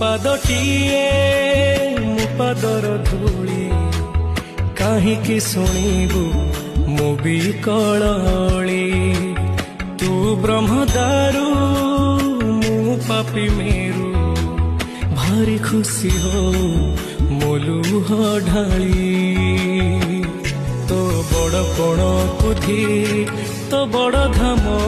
ପାଦଟିଏ ମୋ ପାଦର ଧୂଳି କାହିଁକି ଶୁଣିବୁ ମୋ ବିକଳଳି ତୁ ବ୍ରହ୍ମଦାରୁ ମୁଁ ପାପି ମେରୁ ଭାରି ଖୁସି ହଉ ମୋ ଲୁହ ଢାଳି ତୋ ବଡ଼ ପଣ କୁଧି ତୋ ବଡ଼ ଧାମ